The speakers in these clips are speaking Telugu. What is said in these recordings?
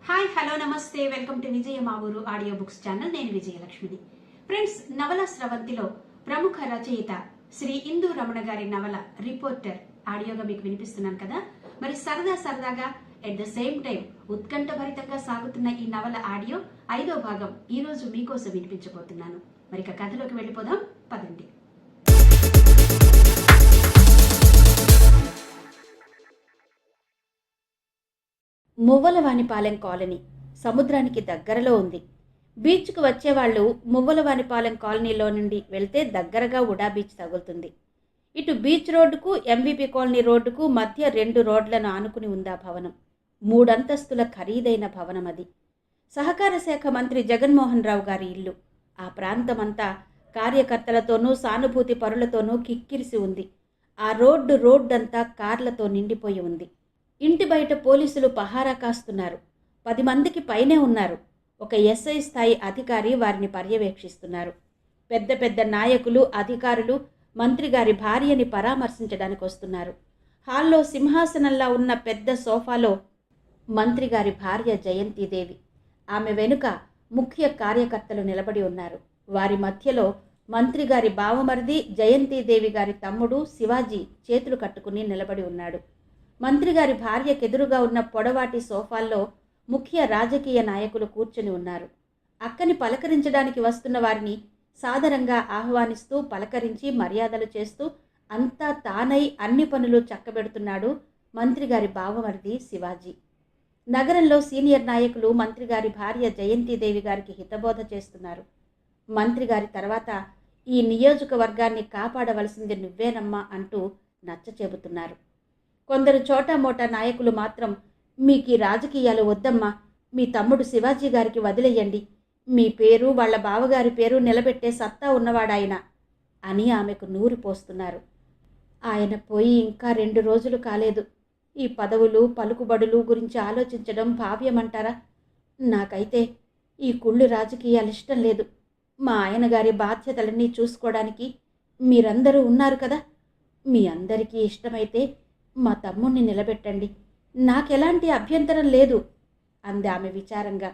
హాయ్ హలో నమస్తే వెల్కమ్ టు విజయ మా ఊరు ఆడియో బుక్స్ ఛానల్. నేను విజయలక్ష్మిని. ఫ్రెండ్స్, నవల స్రవంతిలో ప్రముఖ రచయిత శ్రీ ఇందు రమణ గారి నవల రిపోర్టర్ ఆడియోగా మీకు వినిపిస్తున్నాను కదా. మరి సరదాగా ఎట్ ద సేమ్ టైం ఉత్కంఠభరితంగా సాగుతున్న ఈ నవల ఆడియో 5వ భాగం ఈ రోజు మీకోసం వినిపించబోతున్నాను. మరి ఇక కథలోకి వెళ్ళిపోదాం పదండి. మువ్వలవానిపాలెం కాలనీ సముద్రానికి దగ్గరలో ఉంది. బీచ్కు వచ్చేవాళ్లు మువ్వలవానిపాలెం కాలనీలో నుండి వెళ్తే దగ్గరగా ఉడా బీచ్ తగులుతుంది. ఇటు బీచ్ రోడ్డుకు ఎంవీపీ కాలనీ రోడ్డుకు మధ్య 2 రోడ్లను ఆనుకుని ఉందా భవనం. 3 అంతస్తుల ఖరీదైన భవనం అది. సహకార శాఖ మంత్రి జగన్మోహన్ రావు గారి ఇల్లు. ఆ ప్రాంతమంతా కార్యకర్తలతోనూ సానుభూతి పరులతోనూ కిక్కిరిసి ఉంది. ఆ రోడ్డంతా కార్లతో నిండిపోయి ఉంది. ఇంటి బయట పోలీసులు పహారా కాస్తున్నారు. 10 మందికి పైనే ఉన్నారు. ఒక ఎస్ఐ స్థాయి అధికారి వారిని పర్యవేక్షిస్తున్నారు. పెద్ద నాయకులు, అధికారులు మంత్రి గారి భార్యని పరామర్శించడానికి వస్తున్నారు. హాల్లో సింహాసనంలా ఉన్న పెద్ద సోఫాలో మంత్రి గారి భార్య జయంతిదేవి, ఆమె వెనుక ముఖ్య కార్యకర్తలు నిలబడి ఉన్నారు. వారి మధ్యలో మంత్రి గారి బావమరిది జయంతిదేవి గారి తమ్ముడు శివాజీ చేతులు కట్టుకుని నిలబడి ఉన్నాడు. మంత్రి గారి భార్యకెదురుగా ఉన్న పొడవాటి సోఫాల్లో ముఖ్య రాజకీయ నాయకులు కూర్చుని ఉన్నారు. అక్కని పలకరించడానికి వస్తున్న వారిని సాదరంగా ఆహ్వానిస్తూ పలకరించి మర్యాదలు చేస్తూ అంతా తానై అన్ని పనులు చక్కబెడుతున్నాడు మంత్రి గారి బావమరిది శివాజీ. నగరంలో సీనియర్ నాయకులు మంత్రి గారి భార్య జయంతిదేవి గారికి హితబోధ చేస్తున్నారు. మంత్రి గారి తర్వాత ఈ నియోజకవర్గాన్ని కాపాడవలసింది నువ్వేనమ్మా అంటూ నచ్చ చెబుతున్నారు. కొందరు చోటామోటా నాయకులు మాత్రం మీకు ఈ రాజకీయాలు వద్దమ్మా, మీ తమ్ముడు శివాజీ గారికి వదిలేయండి, మీ పేరు వాళ్ళ బావగారి పేరు నిలబెట్టే సత్తా ఉన్నవాడాయన అని ఆమెకు నూరి పోస్తున్నారు. ఆయన పోయి ఇంకా 2 రోజులు కాలేదు. ఈ పదవులు పలుకుబడులు గురించి ఆలోచించడం భావ్యమంటారా? నాకైతే ఈ కుళ్ళు రాజకీయాలు ఇష్టం లేదు. మా ఆయన గారి బాధ్యతలన్నీ చూసుకోవడానికి మీరందరూ ఉన్నారు కదా. మీ అందరికీ ఇష్టమైతే మా తమ్ముణ్ణి నిలబెట్టండి, నాకెలాంటి అభ్యంతరం లేదు అంది ఆమె విచారంగా.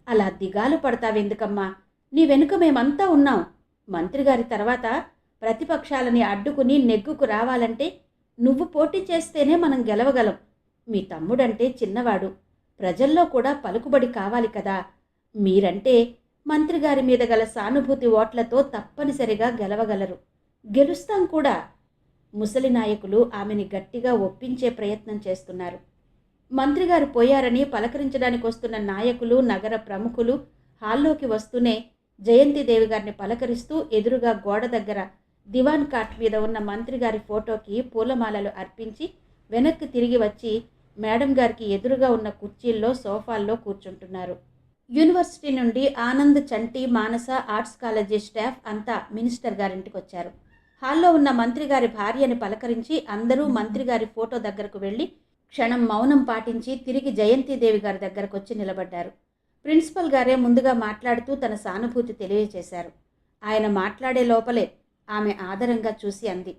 అలా దిగాలు పడతావెందుకమ్మా, నీ వెనుక మేమంతా ఉన్నాం. మంత్రిగారి తర్వాత ప్రతిపక్షాలని అడ్డుకుని నెగ్గుకు రావాలంటే నువ్వు పోటీ చేస్తేనే మనం గెలవగలం. మీ తమ్ముడంటే చిన్నవాడు, ప్రజల్లో కూడా పలుకుబడి కావాలి కదా. మీరంటే మంత్రిగారి మీద గల సానుభూతి ఓట్లతో తప్పనిసరిగా గెలవగలరు, గెలుస్తాం కూడా. ముసలి నాయకులు ఆమెని గట్టిగా ఒప్పించే ప్రయత్నం చేస్తున్నారు. మంత్రిగారు పోయారని పలకరించడానికి వస్తున్న నాయకులు, నగర ప్రముఖులు హాల్లోకి వస్తూనే జయంతిదేవి గారిని పలకరిస్తూ ఎదురుగా గోడ దగ్గర దివాన్ కాట్ మీద ఉన్న మంత్రిగారి ఫోటోకి పూలమాలలు అర్పించి వెనక్కి తిరిగి వచ్చి మేడం గారికి ఎదురుగా ఉన్న కుర్చీల్లో సోఫాల్లో కూర్చుంటున్నారు. యూనివర్సిటీ నుండి ఆనంద్, చంటి, మానస, ఆర్ట్స్ కాలేజీ స్టాఫ్ అంతా మినిస్టర్ గారింటికి వచ్చారు. హాల్లో ఉన్న మంత్రి గారి భార్యని పలకరించి అందరూ మంత్రి గారి ఫోటో దగ్గరకు వెళ్ళి క్షణం మౌనం పాటించి తిరిగి జయంతిదేవి గారి దగ్గరకు వచ్చి నిలబడ్డారు. ప్రిన్సిపల్ గారే ముందుగా మాట్లాడుతూ తన సానుభూతి తెలియజేశారు. ఆయన మాట్లాడే లోపలే ఆమె ఆదరంగా చూసి అంది,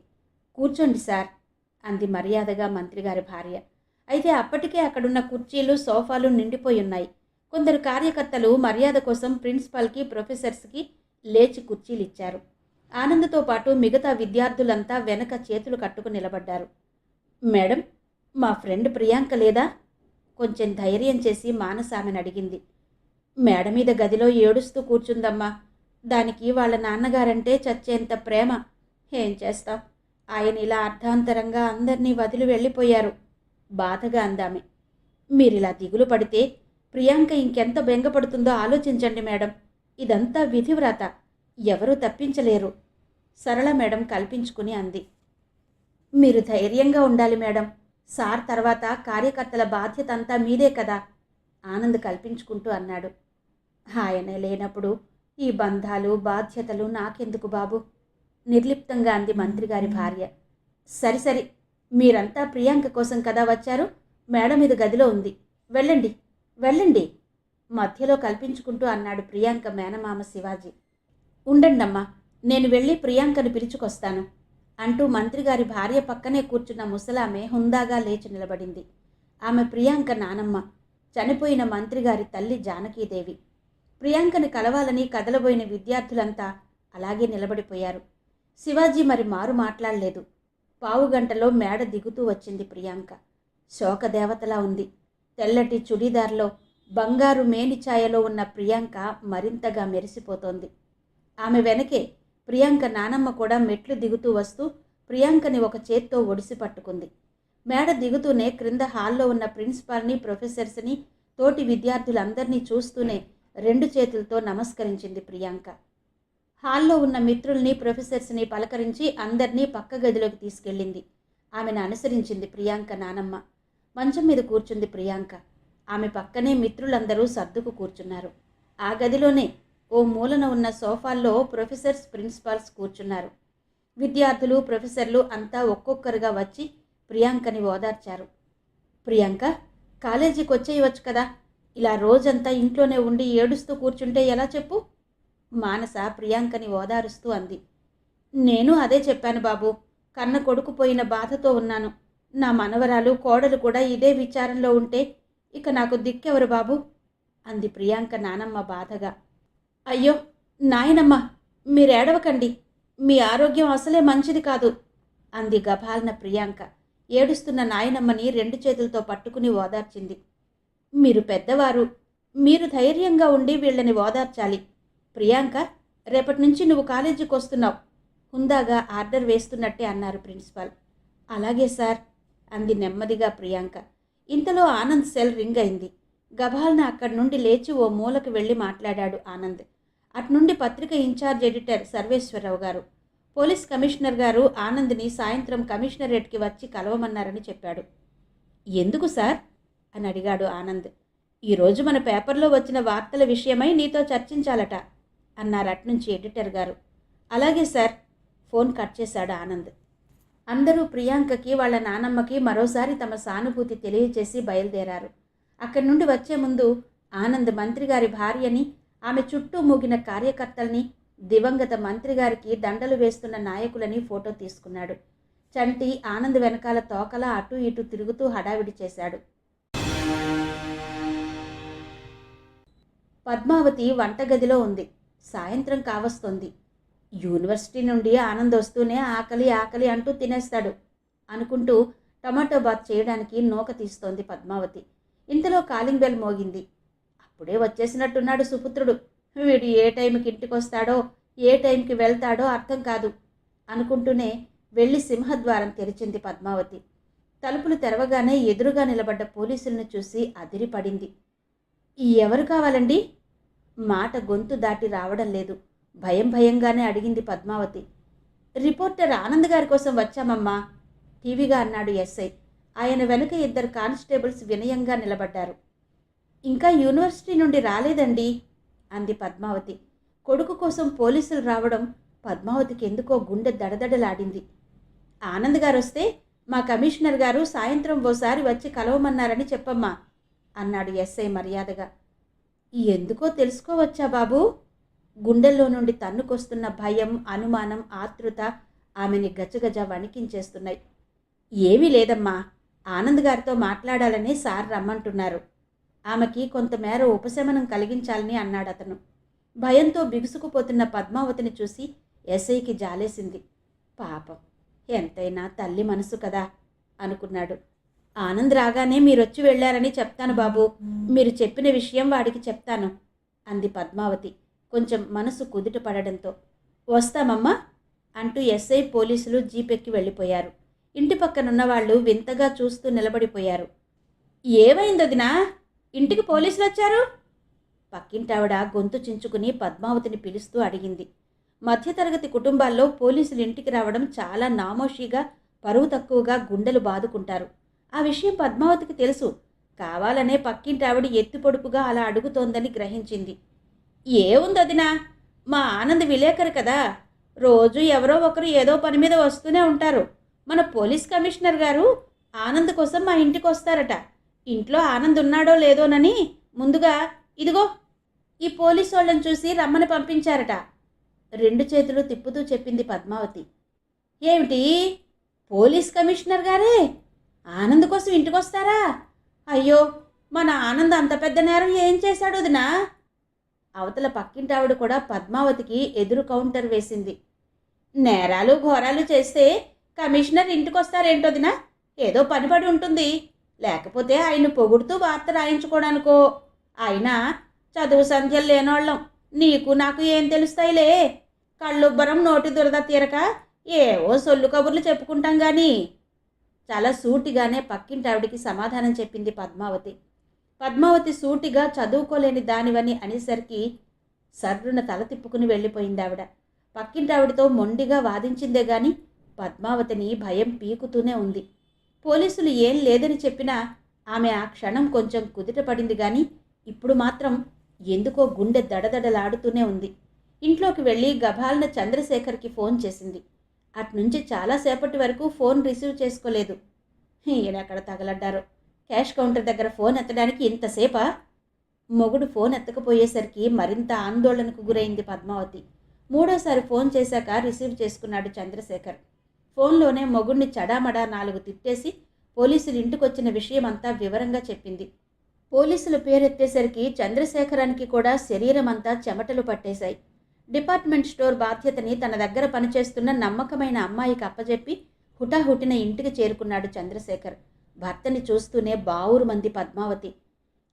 కూర్చోండి సార్ అంది మర్యాదగా మంత్రిగారి భార్య. అయితే అప్పటికే అక్కడున్న కుర్చీలు, సోఫాలు నిండిపోయి ఉన్నాయి. కొందరు కార్యకర్తలు మర్యాద కోసం ప్రిన్సిపల్కి, ప్రొఫెసర్స్కి లేచి కుర్చీలు ఇచ్చారు. ఆనంద్తో పాటు మిగతా విద్యార్థులంతా వెనక చేతులు కట్టుకుని నిలబడ్డారు. మేడం, మా ఫ్రెండ్ ప్రియాంక లేదా? కొంచెం ధైర్యం చేసి మానస ఆమెను అడిగింది. మేడ మీద గదిలో ఏడుస్తూ కూర్చుందమ్మా. దానికి వాళ్ళ నాన్నగారంటే చచ్చేంత ప్రేమ. ఏం చేస్తాం, ఆయన ఇలా అర్ధాంతరంగా అందరినీ వదిలి వెళ్ళిపోయారు బాధగా అందామె. మీరిలా దిగులు పడితే ప్రియాంక ఇంకెంత బెంగపడుతుందో ఆలోచించండి మేడం. ఇదంతా విధివ్రాత, ఎవరూ తప్పించలేరు సరళ మేడం కల్పించుకుని అంది. మీరు ధైర్యంగా ఉండాలి మేడం, సార్ తర్వాత కార్యకర్తల బాధ్యత అంతా మీదే కదా ఆనంద్ కల్పించుకుంటూ అన్నాడు. ఆయన లేనప్పుడు ఈ బంధాలు బాధ్యతలు నాకెందుకు బాబు నిర్లిప్తంగా అంది మంత్రిగారి భార్య. సరి మీరంతా ప్రియాంక కోసం కదా వచ్చారు. మేడం ఇది గదిలో ఉంది, వెళ్ళండి మధ్యలో కల్పించుకుంటూ అన్నాడు ప్రియాంక మేనమామ శివాజీ. ఉండండమ్మా, నేను వెళ్ళి ప్రియాంకను పిలుచుకొస్తాను అంటూ మంత్రిగారి భార్య పక్కనే కూర్చున్న ముసలామె హుందాగా లేచి నిలబడింది. ఆమె ప్రియాంక నానమ్మ. చనిపోయిన మంత్రిగారి తల్లి జానకీదేవి. ప్రియాంకని కలవాలని కదలబోయిన విద్యార్థులంతా అలాగే నిలబడిపోయారు. శివాజీ మరి మారు మాట్లాడలేదు. పావుగంటలో మేడ దిగుతూ వచ్చింది ప్రియాంక. శోకదేవతలా ఉంది. తెల్లటి చుడీదార్లో బంగారు మేనిఛాయలో ఉన్న ప్రియాంక మరింతగా మెరిసిపోతోంది. ఆమె వెనకే ప్రియాంక నానమ్మ కూడా మెట్లు దిగుతూ వస్తూ ప్రియాంకని ఒక చేత్తో ఒడిసి పట్టుకుంది. మేడ దిగుతూనే క్రింద హాల్లో ఉన్న ప్రిన్సిపాల్ని, ప్రొఫెసర్స్ని, తోటి విద్యార్థులందరినీ చూస్తూనే 2 చేతులతో నమస్కరించింది ప్రియాంక. హాల్లో ఉన్న మిత్రుల్ని, ప్రొఫెసర్స్ని పలకరించి అందరినీ పక్క గదిలోకి తీసుకెళ్ళింది. ఆమెను అనుసరించింది ప్రియాంక నానమ్మ. మంచం మీద కూర్చుంది ప్రియాంక. ఆమె పక్కనే మిత్రులందరూ సర్దుకు కూర్చున్నారు. ఆ గదిలోనే ఓ మూలన ఉన్న సోఫాల్లో ప్రొఫెసర్స్, ప్రిన్సిపాల్స్ కూర్చున్నారు. విద్యార్థులు, ప్రొఫెసర్లు అంతా ఒక్కొక్కరుగా వచ్చి ప్రియాంకని ఓదార్చారు. ప్రియాంక, కాలేజీకి వచ్చేయవచ్చు కదా, ఇలా రోజంతా ఇంట్లోనే ఉండి ఏడుస్తూ కూర్చుంటే ఎలా చెప్పు? మానస ప్రియాంకని ఓదారుస్తూ అంది. నేను అదే చెప్పాను బాబు, కన్న కొడుకు పోయిన బాధతో ఉన్నాను. నా మనవరాలు, కోడలు కూడా ఇదే విచారంలో ఉంటే ఇక నాకు దిక్కెవరు బాబు? అంది ప్రియాంక నానమ్మ బాధగా. అయ్యో నాయనమ్మ, మీరేడవకండి, మీ ఆరోగ్యం అసలే మంచిది కాదు అంది గభాలన ప్రియాంక. ఏడుస్తున్న నాయనమ్మని 2 చేతులతో పట్టుకుని ఓదార్చింది. మీరు పెద్దవారు, మీరు ధైర్యంగా ఉండి వీళ్ళని ఓదార్చాలి. ప్రియాంక, రేపటి నుంచి నువ్వు కాలేజీకి వస్తున్నావు, హుందాగా ఆర్డర్ వేస్తున్నట్టే అన్నారు ప్రిన్సిపాల్. అలాగే సార్ అంది నెమ్మదిగా ప్రియాంక. ఇంతలో ఆనంద్ సెల్ రింగ్ అయింది. గభాలన అక్కడి నుండి లేచి ఓ మూలకు వెళ్ళి మాట్లాడాడు ఆనంద్. అట్నుండి పత్రిక ఇన్ఛార్జ్ ఎడిటర్ సర్వేశ్వరరావు గారు, పోలీస్ కమిషనర్ గారు ఆనంద్ని సాయంత్రం కమిషనరేట్కి వచ్చి కలవమన్నారని చెప్పాడు. ఎందుకు సార్ అని అడిగాడు ఆనంద్. ఈరోజు మన పేపర్లో వచ్చిన వార్తల విషయమై నీతో చర్చించాలట అన్నారు అట్నుంచి ఎడిటర్ గారు. అలాగే సార్, ఫోన్ కట్ చేశాడు ఆనంద్. అందరూ ప్రియాంకకి, వాళ్ళ నానమ్మకి మరోసారి తమ సానుభూతి తెలియచేసి బయలుదేరారు. అక్కడి నుండి వచ్చే ముందు ఆనంద్ మంత్రిగారి భార్యని, ఆమె చుట్టూ మూగిన కార్యకర్తల్ని, దివంగత మంత్రిగారికి దండలు వేస్తున్న నాయకులని ఫోటో తీసుకున్నాడు. చంటి ఆనంద్ వెనకాల తోకలా అటూ ఇటూ తిరుగుతూ హడావిడి చేశాడు. పద్మావతి వంటగదిలో ఉంది. సాయంత్రం కావస్తోంది. యూనివర్సిటీ నుండి ఆనంద్ వస్తూనే ఆకలి ఆకలి అంటూ తినేస్తాడు అనుకుంటూ టమాటో బాత్ చేయడానికి నూక తీస్తోంది పద్మావతి. ఇంతలో కాలింగ్ బెల్ మోగింది. అప్పుడే వచ్చేసినట్టున్నాడు సుపుత్రుడు. వీడు ఏ టైంకి ఇంటికి వస్తాడో, ఏ టైంకి వెళ్తాడో అర్థం కాదు అనుకుంటూనే వెళ్ళి సింహద్వారం తెరిచింది పద్మావతి. తలుపులు తెరవగానే ఎదురుగా నిలబడ్డ పోలీసులను చూసి అదిరిపడింది. ఎవరు కావాలండి? మాట గొంతు దాటి రావడం లేదు. భయం భయంగానే అడిగింది పద్మావతి. రిపోర్టర్ ఆనంద్ గారి కోసం వచ్చామమ్మా టీవీగా అన్నాడు ఎస్ఐ. ఆయన వెనుక 2 కానిస్టేబుల్స్ వినయంగా నిలబడ్డారు. ఇంకా యూనివర్సిటీ నుండి రాలేదండి అంది పద్మావతి. కొడుకు కోసం పోలీసులు రావడం పద్మావతికి ఎందుకో గుండె దడదడలాడింది. ఆనంద్ గారు వస్తే మా కమిషనర్ గారు సాయంత్రం ఓసారి వచ్చి కలవమన్నారని చెప్పమ్మా అన్నాడు ఎస్ఐ మర్యాదగా. ఎందుకో తెలుసుకోవచ్చా బాబు? గుండెల్లో నుండి తన్నుకొస్తున్న భయం, అనుమానం, ఆతృత ఆమెని గజగజ వణికించేస్తున్నాయి. ఏమీ లేదమ్మా, ఆనంద్ గారితో మాట్లాడాలని సార్ రమ్మంటున్నారు. ఆమెకి కొంతమేర ఉపశమనం కలిగించాలని అన్నాడతను. భయంతో బిగుసుకుపోతున్న పద్మావతిని చూసి ఎస్ఐకి జాలేసింది. పాపం, ఎంతైనా తల్లి మనసు కదా అనుకున్నాడు. ఆనంద్ రాగానే మీరొచ్చి వెళ్ళారని చెప్తాను బాబు, మీరు చెప్పిన విషయం వాడికి చెప్తాను అంది పద్మావతి కొంచెం మనసు కుదుట పడడంతో. వస్తామమ్మా అంటూ ఎస్ఐ, పోలీసులు జీపెక్కి వెళ్ళిపోయారు. ఇంటి పక్కనున్న వాళ్ళు వింతగా చూస్తూ నిలబడిపోయారు. ఏమైందొదినా, ఇంటికి పోలీసులు వచ్చారు? పక్కింటావిడ గొంతు చించుకుని పద్మావతిని పిలుస్తూ అడిగింది. మధ్యతరగతి కుటుంబాల్లో పోలీసులు ఇంటికి రావడం చాలా నామోషిగా, పరువు తక్కువగా గుండెలు బాదుకుంటారు. ఆ విషయం పద్మావతికి తెలుసు. కావాలనే పక్కింటావిడ ఎత్తిపొడుపుగా అలా అడుగుతోందని గ్రహించింది. ఏముందొదినా, మా ఆనంద్ విలేకరు కదా, రోజు ఎవరో ఒకరు ఏదో పని మీద వస్తూనే ఉంటారు. మన పోలీస్ కమిషనర్ గారు ఆనంద్ కోసం మా ఇంటికి వస్తారట. ఇంట్లో ఆనంద్ ఉన్నాడో లేదోనని ముందుగా ఇదిగో ఈ పోలీసు వాళ్ళని చూసి రమ్మని పంపించారట. 2 చేతులు తిప్పుతూ చెప్పింది పద్మావతి. ఏమిటి, పోలీస్ కమిషనర్ గారే ఆనంద్ కోసం ఇంటికి వస్తారా? అయ్యో, మన ఆనంద్ అంత పెద్ద నేరం ఏం చేశాడు వదినా? అవతల పక్కింటావిడ కూడా పద్మావతికి ఎదురు కౌంటర్ వేసింది. నేరాలు ఘోరాలు చేస్తే కమిషనర్ ఇంటికొస్తారేంటొదినా? ఏదో పనిపడి ఉంటుంది. లేకపోతే ఆయన పొగుడుతూ వార్త రాయించుకోవడానికో. అయినా చదువు సంధ్యలు లేనోళ్ళం. నీకు నాకు ఏం తెలుస్తాయిలే. కళ్ళుబ్బరం నోటి దురద తీరక ఏవో సొల్లు కబుర్లు చెప్పుకుంటాం గాని. చాలా సూటిగానే పక్కింటావిడికి సమాధానం చెప్పింది పద్మావతి. పద్మావతి సూటిగా చదువుకోలేని దానివని అనేసరికి సర్రున తల తిప్పుకుని వెళ్ళిపోయింది ఆవిడ. పక్కింటావిడితో మొండిగా వాదించిందే గాని పద్మావతిని భయం పీకుతూనే ఉంది. పోలీసులు ఏం లేదని చెప్పినా ఆమె ఆ క్షణం కొంచెం కుదుటపడింది గాని ఇప్పుడు మాత్రం ఎందుకో గుండె దడదడలాడుతూనే ఉంది. ఇంట్లోకి వెళ్ళి గభాలన చంద్రశేఖర్కి ఫోన్ చేసింది. అట్నుంచి చాలాసేపటి వరకు ఫోన్ రిసీవ్ చేసుకోలేదు. ఈయనెక్కడ తగలడ్డారో. క్యాష్ కౌంటర్ దగ్గర ఫోన్ ఎత్తడానికి ఇంతసేపా? మొగుడు ఫోన్ ఎత్తకపోయేసరికి మరింత ఆందోళనకు గురైంది పద్మావతి. మూడోసారి ఫోన్ చేశాక రిసీవ్ చేసుకున్నాడు చంద్రశేఖర్. ఫోన్లోనే మొగుడిని చడామడా 4 తిట్టేసి పోలీసులు ఇంటికొచ్చిన విషయమంతా వివరంగా చెప్పింది. పోలీసుల పేరెత్తేసరికి చంద్రశేఖరానికి కూడా శరీరమంతా చెమటలు పట్టేశాయి. డిపార్ట్మెంట్ స్టోర్ బాధ్యతని తన దగ్గర పనిచేస్తున్న నమ్మకమైన అమ్మాయికి అప్పజెప్పి హుటాహుటిన ఇంటికి చేరుకున్నాడు చంద్రశేఖర్. భర్తని చూస్తూనే బావురుమంది పద్మావతి.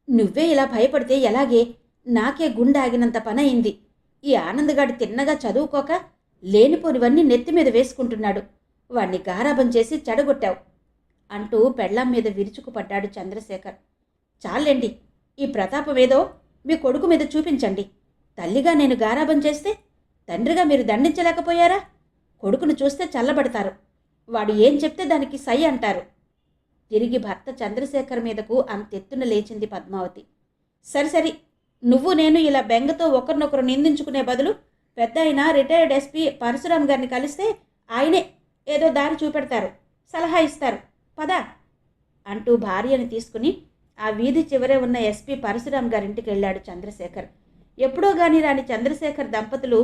నువ్వే ఇలా భయపడితే ఎలాగే? నాకే గుండె ఆగినంత పనయింది. ఈ ఆనందగాడు తిన్నగా చదువుకోక లేనిపోనివన్నీ నెత్తిమీద వేసుకుంటున్నాడు. వాణ్ణి గారాబం చేసి చెడగొట్టావు అంటూ పెళ్ళాం మీద విరుచుకుపడ్డాడు చంద్రశేఖర్. చాలండి, ఈ ప్రతాపమేదో మీ కొడుకు మీద చూపించండి. తల్లిగా నేను గారాబం చేస్తే తండ్రిగా మీరు దండించలేకపోయారా? కొడుకును చూస్తే చల్లబడతారు. వాడు ఏం చెప్తే దానికి సై అంటారు. తిరిగి భర్త చంద్రశేఖర్ మీదకు అంతెత్తున లేచింది పద్మావతి. సరిసరి, నువ్వు నేను ఇలా బెంగతో ఒకరినొకరు నిందించుకునే బదులు పెద్ద అయిన రిటైర్డ్ ఎస్పీ పరశురాం గారిని కలిస్తే ఆయనే ఏదో దారి చూపెడతారు, సలహా ఇస్తారు. పదా అంటూ భార్యని తీసుకుని ఆ వీధి చివరే ఉన్న ఎస్పీ పరశురాం గారింటికి వెళ్ళాడు చంద్రశేఖర్. ఎప్పుడో గాని రాని చంద్రశేఖర్ దంపతులు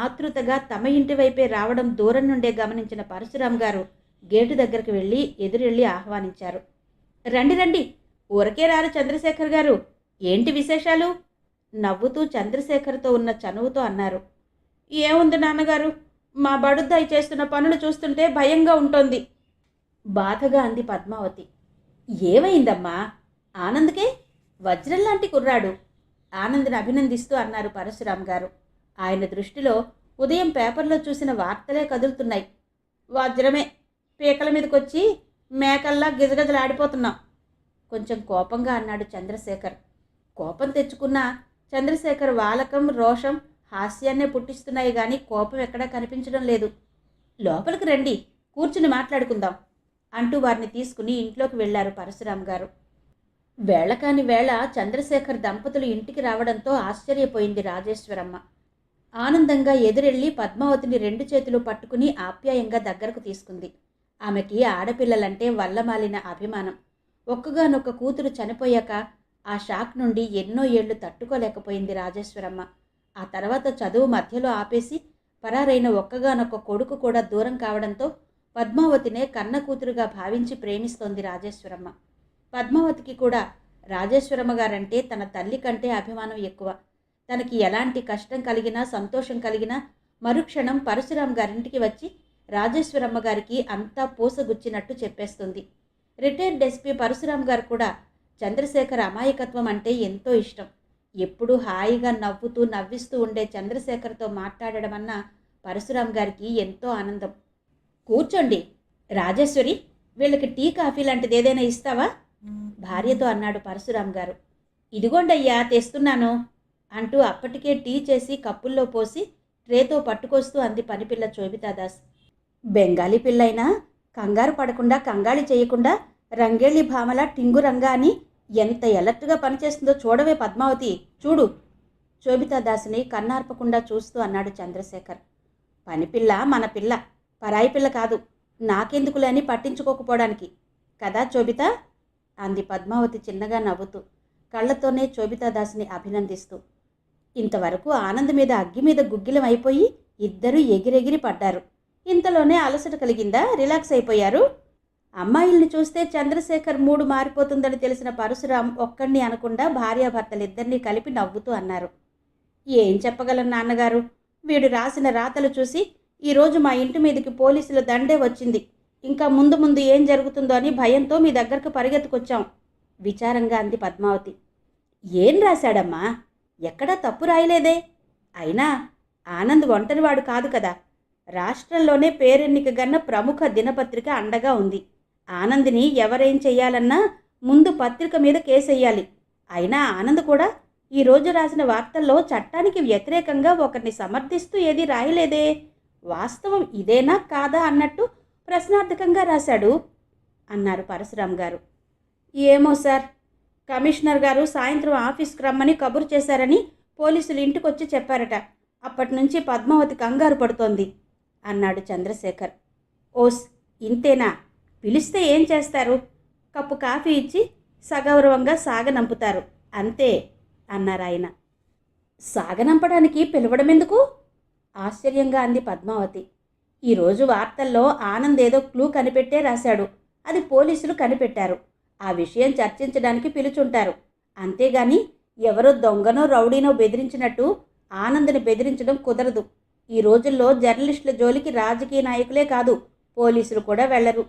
ఆతృతగా తమ ఇంటి వైపే రావడం దూరం నుండే గమనించిన పరశురాం గారు గేటు దగ్గరికి వెళ్ళి ఎదురెళ్ళి ఆహ్వానించారు. రండి రండి, ఊరకే రారు చంద్రశేఖర్ గారు, ఏంటి విశేషాలు? నవ్వుతూ చంద్రశేఖర్తో ఉన్న చనువుతో అన్నారు. ఏముంది నాన్నగారు, మా బడుద్దాయి చేస్తున్న పనులు చూస్తుంటే భయంగా ఉంటోంది బాధగా అంది పద్మావతి. ఏమైందమ్మా? ఆనంద్కే వజ్రంలాంటి కుర్రాడు ఆనంద్ని అభినందిస్తూ అన్నారు పరశురాం గారు. ఆయన దృష్టిలో ఉదయం పేపర్లో చూసిన వార్తలే కదులుతున్నాయి. వజ్రమే, పీకల మీదకొచ్చి మేకల్లా గిజగజలాడిపోతున్నాం కొంచెం కోపంగా అన్నాడు చంద్రశేఖర్. కోపం తెచ్చుకున్న చంద్రశేఖర్ వాలకం, రోషం, హాస్యాన్నే పుట్టిస్తున్నాయి గాని కోపం ఎక్కడా కనిపించడం లేదు. లోపలికి రండి, కూర్చుని మాట్లాడుకుందాం అంటూ వారిని తీసుకుని ఇంట్లోకి వెళ్లారు పరశురాం గారు. వేళకాని వేళ చంద్రశేఖర్ దంపతులు ఇంటికి రావడంతో ఆశ్చర్యపోయింది రాజేశ్వరమ్మ. ఆనందంగా ఎదురెళ్ళి పద్మావతిని 2 చేతులు పట్టుకుని ఆప్యాయంగా దగ్గరకు తీసుకుంది. ఆమెకి ఆడపిల్లలంటే వల్లమాలిన అభిమానం. ఒక్కగానొక్క కూతురు చనిపోయాక ఆ షాక్ నుండి ఎన్నో ఏళ్లు తట్టుకోలేకపోయింది రాజేశ్వరమ్మ. ఆ తర్వాత చదువు మధ్యలో ఆపేసి పరారైన ఒక్కగానొక్క కొడుకు కూడా దూరం కావడంతో పద్మావతినే కన్న కూతురుగా భావించి ప్రేమిస్తోంది రాజేశ్వరమ్మ. పద్మావతికి కూడా రాజేశ్వరమ్మ గారంటే తన తల్లి కంటే అభిమానం ఎక్కువ. తనకి ఎలాంటి కష్టం కలిగినా సంతోషం కలిగినా మరుక్షణం పరశురాం గారింటికి వచ్చి రాజేశ్వరమ్మ గారికి అంతా పూసగుచ్చినట్టు చెప్పేస్తుంది. రిటైర్డ్ ఎస్పీ పరశురాం గారు కూడా చంద్రశేఖర్ అమాయకత్వం అంటే ఎంతో ఇష్టం. ఎప్పుడూ హాయిగా నవ్వుతూ నవ్విస్తూ ఉండే చంద్రశేఖర్తో మాట్లాడడమన్నా పరశురాం గారికి ఎంతో ఆనందం. కూర్చోండి రాజేశ్వరి, వీళ్ళకి టీ కాఫీ లాంటిది ఏదైనా ఇస్తావా? భార్యతో అన్నాడు పరశురాం గారు. ఇదిగోండయ్యా తెస్తున్నాను అంటూ అప్పటికే టీ చేసి కప్పుల్లో పోసి ట్రేతో పట్టుకొస్తూ అంది పనిపిల్ల శోభితాదాస్. బెంగాలీ పిల్లైనా కంగారు పడకుండా కంగాళి చేయకుండా రంగేళ్ళి భామల టింగురంగా అని ఎంత ఎలర్ట్గా పనిచేస్తుందో చూడవే పద్మావతి, చూడు శోభితాదాస్ని కన్నార్పకుండా చూస్తూ అన్నాడు చంద్రశేఖర్. పనిపిల్ల మన పిల్ల, పరాయి పిల్ల కాదు. నాకెందుకులే అని పట్టించుకోకపోవడానికి కదా శోభిత అంది పద్మావతి చిన్నగా నవ్వుతూ, కళ్ళతోనే శోభితాదాస్ని అభినందిస్తూ. ఇంతవరకు ఆనంద్ మీద అగ్గి మీద గుగ్గిలం అయిపోయి ఇద్దరూ ఎగిరెగిరి పడ్డారు. ఇంతలోనే అలసట కలిగిందా? రిలాక్స్ అయిపోయారు? అమ్మాయిల్ని చూస్తే చంద్రశేఖర్ మూడు మారిపోతుందని తెలిసిన పరశురాం ఒక్కడిని అనకుండా భార్యాభర్తలిద్దరినీ కలిపి నవ్వుతూ అన్నారు. ఏం చెప్పగలను నాన్నగారు, వీడు రాసిన రాతలు చూసి ఈరోజు మా ఇంటి మీదకి పోలీసుల దండే వచ్చింది. ఇంకా ముందు ముందు ఏం జరుగుతుందో అని భయంతో మీ దగ్గరకు పరిగెత్తుకొచ్చాం విచారంగా అంది పద్మావతి. ఏం రాశాడమ్మా? ఎక్కడా తప్పు రాయలేదే. అయినా ఆనంద్ ఒంటరివాడు కాదు కదా. రాష్ట్రంలోనే పేరెన్నిక గన్న ప్రముఖ దినపత్రిక అండగా ఉంది. ఆనంద్ని ఎవరేం చెయ్యాలన్నా ముందు పత్రిక మీద కేసెయ్యాలి. అయినా ఆనంద్ కూడా ఈరోజు రాసిన వార్తల్లో చట్టానికి వ్యతిరేకంగా ఒకరిని సమర్థిస్తూ ఏదీ రాయలేదే. వాస్తవం ఇదేనా కాదా అన్నట్టు ప్రశ్నార్థకంగా రాశాడు అన్నారు పరశురాం గారు. ఏమో సార్, కమిషనర్ గారు సాయంత్రం ఆఫీస్కి రమ్మని కబురు చేశారని పోలీసులు ఇంటికొచ్చి చెప్పారట. అప్పటి నుంచి పద్మావతి కంగారు పడుతోంది అన్నాడు చంద్రశేఖర్. ఓస్, ఇంతేనా? పిలిస్తే ఏం చేస్తారు? కప్పు కాఫీ ఇచ్చి సగౌరవంగా సాగనంపుతారు అంతే అన్నారు ఆయన. సాగనంపడానికి పిలవడం ఎందుకు? ఆశ్చర్యంగా అంది పద్మావతి. ఈరోజు వార్తల్లో ఆనంద్ ఏదో క్లూ కనిపెట్టే రాశాడు. అది పోలీసులు కనిపెట్టారు. ఆ విషయం చర్చించడానికి పిలుచుంటారు. అంతేగాని ఎవరో దొంగనో రౌడీనో బెదిరించినట్టు ఆనంద్ని బెదిరించడం కుదరదు. ఈ రోజుల్లో జర్నలిస్టుల జోలికి రాజకీయ నాయకులే కాదు, పోలీసులు కూడా వెళ్లరు.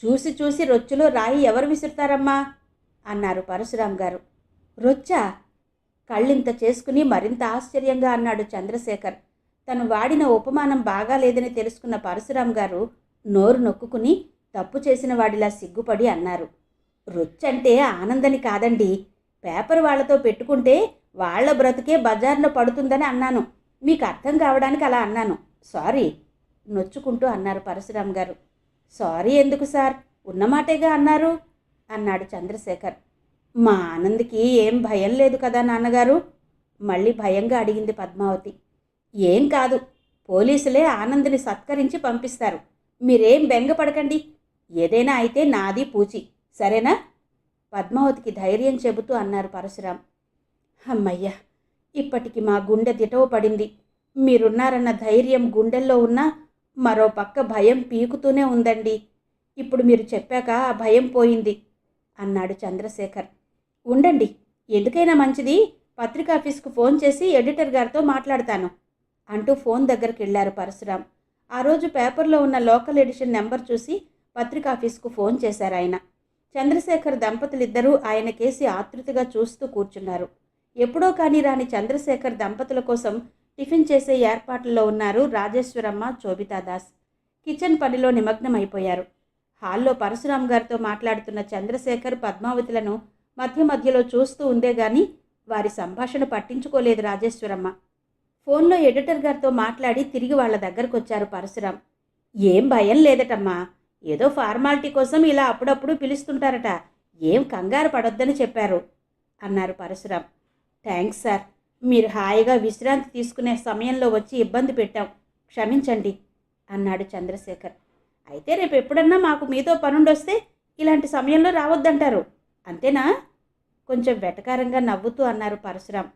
చూసి చూసి రొచ్చులో రాయి ఎవరు విసురుతారమ్మా అన్నారు పరశురాం గారు. రొచ్చా? కళ్ళింత చేసుకుని మరింత ఆశ్చర్యంగా అన్నాడు చంద్రశేఖర్. తను వాడిన ఉపమానం బాగాలేదని తెలుసుకున్న పరశురాం గారు నోరు నొక్కుకుని తప్పు చేసిన వాడిలా సిగ్గుపడి అన్నారు. రొచ్చంటే ఆనందని కాదండి. పేపర్ వాళ్లతో పెట్టుకుంటే వాళ్ల బ్రతుకే బజార్లో పడుతుందని అన్నాను. మీకు అర్థం కావడానికి అలా అన్నాను. సారీ నొచ్చుకుంటూ అన్నారు పరశురాం గారు. సారీ ఎందుకు సార్, ఉన్నమాటేగా అన్నారు అన్నాడు చంద్రశేఖర్. మా ఆనంద్కి ఏం భయం లేదు కదా నాన్నగారు? మళ్ళీ భయంగా అడిగింది పద్మావతి. ఏం కాదు, పోలీసులే ఆనంద్ని సత్కరించి పంపిస్తారు. మీరేం బెంగపడకండి. ఏదైనా అయితే నాది పూచి, సరేనా? పద్మావతికి ధైర్యం చెబుతూ అన్నారు పరశురాం. అమ్మయ్య, ఇప్పటికి మా గుండె దిటవ పడింది. మీరున్నారన్న ధైర్యం గుండెల్లో ఉన్నా మరో పక్క భయం పీకుతూనే ఉందండి. ఇప్పుడు మీరు చెప్పాక ఆ భయం పోయింది అన్నాడు చంద్రశేఖర్. ఉండండి, ఎందుకైనా మంచిది పత్రికాఫీస్కు ఫోన్ చేసి ఎడిటర్ గారితో మాట్లాడతాను అంటూ ఫోన్ దగ్గరికి వెళ్ళారు పరశురాం. ఆ రోజు పేపర్లో ఉన్న లోకల్ ఎడిషన్ నెంబర్ చూసి పత్రికాఫీస్కు ఫోన్ చేశారు ఆయన. చంద్రశేఖర్ దంపతులిద్దరూ ఆయన కేసి ఆతృతగా చూస్తూ కూర్చున్నారు. ఎప్పుడో కానీ రాని చంద్రశేఖర్ దంపతుల కోసం టిఫిన్ చేసే ఏర్పాట్లలో ఉన్నారు రాజేశ్వరమ్మ, శోభితాదాస్. కిచెన్ పనిలో నిమగ్నమైపోయారు. హాల్లో పరశురాం గారితో మాట్లాడుతున్న చంద్రశేఖర్ పద్మావతులను మధ్య మధ్యలో చూస్తూ ఉందే గాని వారి సంభాషణ పట్టించుకోలేదు రాజేశ్వరమ్మ. ఫోన్లో ఎడిటర్ గారితో మాట్లాడి తిరిగి వాళ్ళ దగ్గరకు వచ్చారు పరశురాం. ఏం భయం లేదటమ్మా, ఏదో ఫార్మాలిటీ కోసం ఇలా అప్పుడప్పుడు పిలుస్తుంటారట. ఏం కంగారు పడొద్దని చెప్పారు అన్నారు పరశురాం. థ్యాంక్స్ సార్, మీరు హాయిగా విశ్రాంతి తీసుకునే సమయంలో వచ్చి ఇబ్బంది పెట్టాం, క్షమించండి అన్నాడు చంద్రశేఖర్. అయితే రేపు ఎప్పుడన్నా మాకు మీతో పనుండొస్తే ఇలాంటి సమయంలో రావద్దంటారు అంతేనా? కొంచెం వెటకారంగా నవ్వుతూ అన్నారు పరశురాం.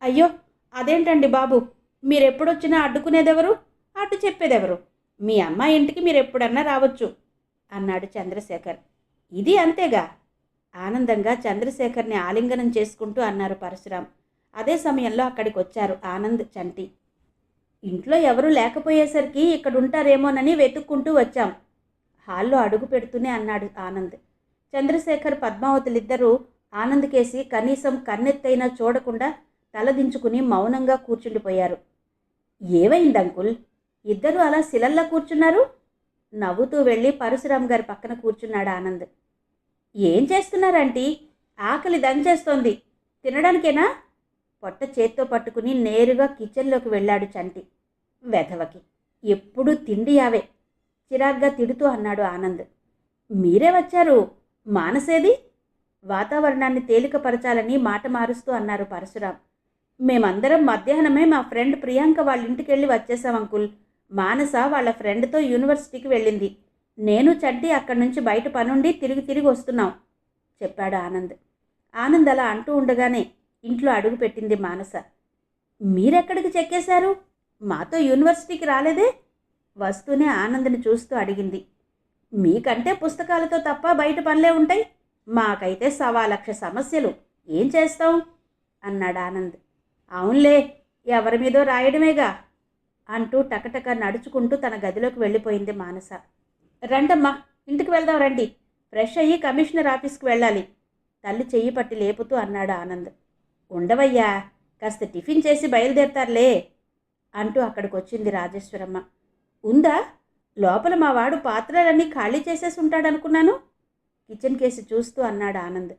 అయ్యో అదేంటండి బాబు, మీరెప్పుడొచ్చినా అడ్డుకునేదెవరు, అడ్డు చెప్పేదెవరు? మీ అమ్మాయి ఇంటికి మీరు ఎప్పుడన్నా రావచ్చు అన్నాడు చంద్రశేఖర్. ఇది అంతేగా ఆనందంగా చంద్రశేఖర్ని ఆలింగనం చేసుకుంటూ అన్నారు పరశురాం. అదే సమయంలో అక్కడికి వచ్చారు ఆనంద్, చంటి. ఇంట్లో ఎవరూ లేకపోయేసరికి ఇక్కడుంటారేమోనని వెతుక్కుంటూ వచ్చాం హాల్లో అడుగు పెడుతూనే అన్నాడు ఆనంద్. చంద్రశేఖర్ పద్మావతులిద్దరూ ఆనంద్ కేసి కనీసం కన్నెత్తైనా చూడకుండా తలదించుకుని మౌనంగా కూర్చుండిపోయారు. ఏమైంది అంకుల్, ఇద్దరూ అలా శిలల్లా కూర్చున్నారు? నవ్వుతూ వెళ్ళి పరశురాం గారి పక్కన కూర్చున్నాడు ఆనంద్. ఏం చేస్తున్నారంటీ? ఆకలి దంచేస్తోంది, తినడానికేనా? పొట్ట చేత్తో పట్టుకుని నేరుగా కిచెన్లోకి వెళ్ళాడు చంటి. వెధవకి ఎప్పుడూ తిండి యావే చిరాగ్గా తిడుతూ అన్నాడు ఆనంద్. మీరే వచ్చారు, మానసేది? వాతావరణాన్ని తేలికపరచాలని మాట మారుస్తూ అన్నారు పరశురాం. మేమందరం మధ్యాహ్నమే మా ఫ్రెండ్ ప్రియాంక వాళ్ళ ఇంటికి వెళ్ళి వచ్చేసాం అంకుల్. మానస వాళ్ళ ఫ్రెండ్తో యూనివర్సిటీకి వెళ్ళింది. నేను చంటి అక్కడి నుంచి బయట పనుండి తిరిగి వస్తున్నాం చెప్పాడు ఆనంద్. ఆనంద్ అలా అంటూ ఉండగానే ఇంట్లో అడుగు పెట్టింది మానస. మీరెక్కడికి చెక్కేశారు? మాతో యూనివర్సిటీకి రాలేదే? వస్తూనే ఆనంద్ని చూస్తూ అడిగింది. మీకంటే పుస్తకాలతో తప్ప బయట పనులే ఉంటాయి, మాకైతే 1,00,000 సమస్యలు, ఏం చేస్తాం అన్నాడు ఆనంద్. అవునులే, ఎవరి మీదో రాయడమేగా అంటూ టకటక నడుచుకుంటూ తన గదిలోకి వెళ్ళిపోయింది మానస. రండమ్మా, ఇంటికి వెళ్దాం రండి, ఫ్రెష్ అయ్యి కమిషనర్ ఆఫీస్కి వెళ్ళాలి తల్లి చెయ్యి పట్టి లేపుతూ అన్నాడు ఆనంద్. ఉండవయ్యా, కాస్త టిఫిన్ చేసి బయలుదేరతారులే అంటూ అక్కడికి వచ్చింది రాజేశ్వరమ్మ. ఉందా? లోపల మా వాడు పాత్రలన్నీ ఖాళీ చేసేసి ఉంటాడనుకున్నాను కిచెన్ కేసి చూస్తూ అన్నాడు ఆనంద్.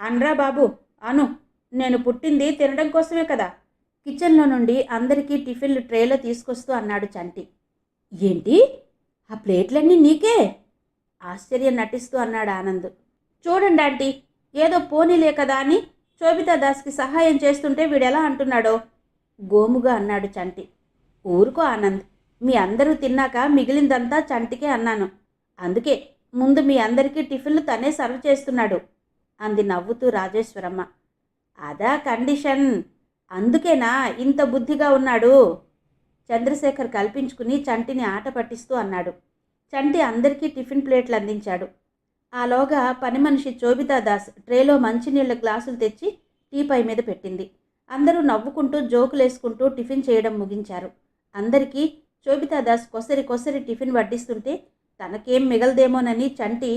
అనరా బాబు అను, నేను పుట్టింది తినడం కోసమే కదా కిచెన్లో నుండి అందరికీ టిఫిన్లు ట్రేలో తీసుకొస్తూ అన్నాడు చంటి. ఏంటి, ఆ ప్లేట్లన్నీ నీకే? ఆశ్చర్యం నటిస్తూ అన్నాడు ఆనంద్. చూడండి ఆంటీ, ఏదో పోనీలే కదా అని శోభితా దాస్కి సహాయం చేస్తుంటే వీడెలా అంటున్నాడో గోముగా అన్నాడు చంటి. ఊరుకో ఆనంద్, మీ అందరూ తిన్నాక మిగిలిందంతా చంటికే అన్నాను, అందుకే ముందు మీ అందరికీ టిఫిన్లు తనే సర్వ్ చేస్తున్నాడు అంది నవ్వుతూ రాజేశ్వరమ్మ. అదా కండిషన్, అందుకేనా ఇంత బుద్ధిగా ఉన్నాడు చంద్రశేఖర్ కల్పించుకుని చంటిని ఆట పట్టిస్తూ అన్నాడు. చంటి అందరికీ టిఫిన్ ప్లేట్లు అందించాడు. ఆలోగా పని మనిషి శోభితా దాస్ ట్రేలో మంచినీళ్ల గ్లాసులు తెచ్చి టీపై మీద పెట్టింది. అందరూ నవ్వుకుంటూ జోకులేసుకుంటూ టిఫిన్ చేయడం ముగించారు. అందరికీ శోభితా దాస్ కొసరి కొసరి టిఫిన్ వడ్డిస్తుంటే తనకేం మిగలదేమోనని చంటి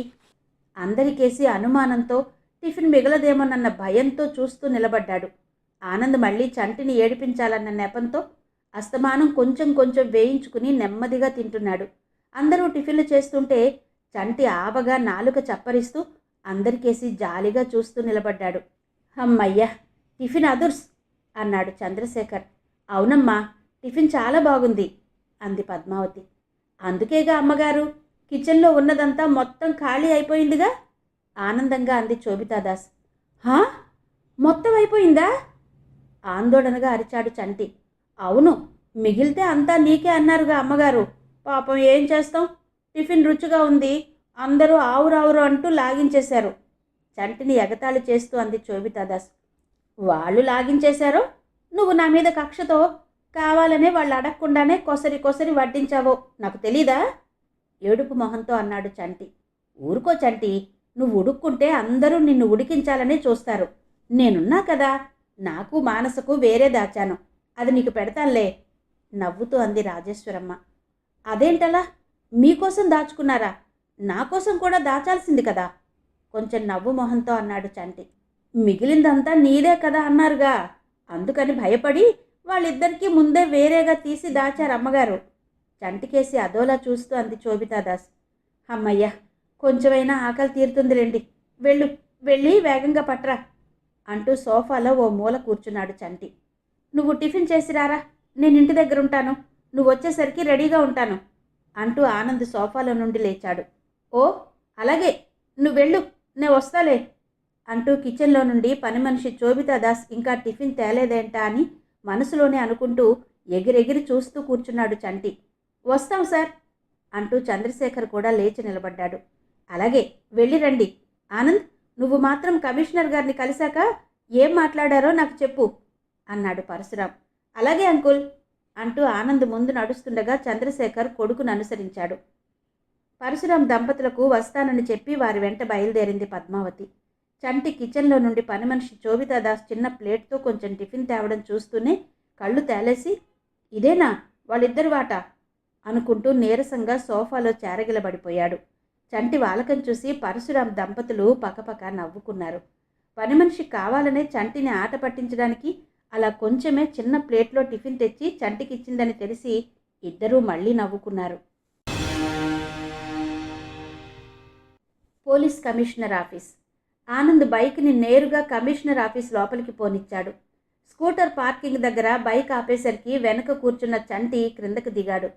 అందరికేసి అనుమానంతో, టిఫిన్ మిగలదేమోనన్న భయంతో చూస్తూ నిలబడ్డాడు. ఆనంద్ మళ్ళీ చంటిని ఏడిపించాలన్న నెపంతో అస్తమానం కొంచెం కొంచెం వేయించుకుని నెమ్మదిగా తింటున్నాడు. అందరూ టిఫిన్లు చేస్తుంటే చంటి ఆవగా నాలుక చప్పరిస్తూ అందరికేసి జాలిగా చూస్తూ నిలబడ్డాడు. అమ్మయ్యా, టిఫిన్ అదుర్స్ అన్నాడు చంద్రశేఖర్. అవునమ్మా, టిఫిన్ చాలా బాగుంది అంది పద్మావతి. అందుకేగా అమ్మగారు, కిచెన్లో ఉన్నదంతా మొత్తం ఖాళీ అయిపోయిందిగా ఆనందంగా అంది శోభితాదాస్. హా, మొత్తం అయిపోయిందా ఆందోళనగా అరిచాడు చంటి. అవును, మిగిలితే అంతా నీకే అన్నారుగా అమ్మగారు, పాపం ఏం చేస్తాం, టిఫిన్ రుచిగా ఉంది, అందరూ ఆవురావురు అంటూ లాగించేశారు చంటిని ఎగతాళి చేస్తూ అంది శోభితాదాస్. వాళ్ళు లాగించేశారో, నువ్వు నా మీద కక్షతో కావాలనే వాళ్ళు అడగకుండానే కొసరి కొసరి వడ్డించావో నాకు తెలీదా ఏడుపు మొహంతో అన్నాడు చంటి. ఊరుకో చంటి, నువ్వు ఉడుక్కుంటే అందరూ నిన్ను ఉడికించాలనే చూస్తారు, నేనున్నా కదా, నాకు మానసకు వేరే దాచాను, అది నీకు పెడతానులే నవ్వుతూ అంది రాజేశ్వరమ్మ. అదేంటలా, మీకోసం దాచుకున్నారా, నా కోసం కూడా దాచాల్సింది కదా కొంచెం నవ్వు మొహంతో అన్నాడు చంటి. మిగిలిందంతా నీదే కదా అన్నారుగా, అందుకని భయపడి వాళ్ళిద్దరికీ ముందే వేరేగా తీసి దాచారు అమ్మగారు చంటికేసి అదోలా చూస్తూ అంది శోభితాదాస్. అమ్మయ్య, కొంచెమైనా ఆకలి తీరుతుందిలేండి, వెళ్ళి వేగంగా పట్రా అంటూ సోఫాలో ఓ మూల కూర్చున్నాడు చంటి. నువ్వు టిఫిన్ చేసిరారా, నేను ఇంటి దగ్గర ఉంటాను, నువ్వు వచ్చేసరికి రెడీగా ఉంటాను అంటూ ఆనంద్ సోఫాలో నుండి లేచాడు. ఓ అలాగే, నువ్వెళ్ళు, నే వస్తాలే అంటూ కిచెన్లో నుండి పని మనిషి శోభితాదాస్ ఇంకా టిఫిన్ తేలేదేంటా అని మనసులోనే అనుకుంటూ ఎగిరెగిరి చూస్తూ కూర్చున్నాడు చంటి. వస్తాం సార్ అంటూ చంద్రశేఖర్ కూడా లేచి నిలబడ్డాడు. అలాగే, వెళ్ళి రండి. ఆనంద్, నువ్వు మాత్రం కమిషనర్ గారిని కలిశాక ఏం మాట్లాడారో నాకు చెప్పు అన్నాడు పరశురాం. అలాగే అంకుల్ అంటూ ఆనంద్ ముందు నడుస్తుండగా చంద్రశేఖర్ కొడుకును అనుసరించాడు. పరశురాం దంపతులకు వస్తానని చెప్పి వారి వెంట బయలుదేరింది పద్మావతి. చంటి కిచెన్లో నుండి పని మనిషి శోభితాదాస్ చిన్న ప్లేట్తో కొంచెం టిఫిన్ తేవడం చూస్తూనే కళ్ళు తేలేసి, ఇదేనా వాళ్ళిద్దరి వాటా అనుకుంటూ నీరసంగా సోఫాలో చేరగిలబడిపోయాడు. చంటి వాలకం చూసి పరశురాం దంపతులు పకపక నవ్వుకున్నారు. పని మనిషి కావాలనే చంటిని ఆట పట్టించడానికి అలా కొంచెమే చిన్న ప్లేట్లో టిఫిన్ తెచ్చి చంటికిచ్చిందని తెలిసి ఇద్దరూ మళ్ళీ నవ్వుకున్నారు. Police commissioner office. ఆనంద్ బైక్ని నేరుగా కమిషనర్ ఆఫీస్ లోపలికి పోనిచ్చాడు. స్కూటర్ పార్కింగ్ దగ్గర బైక్ ఆపేసరికి వెనక కూర్చున్న చంటి క్రిందకు దిగాడు.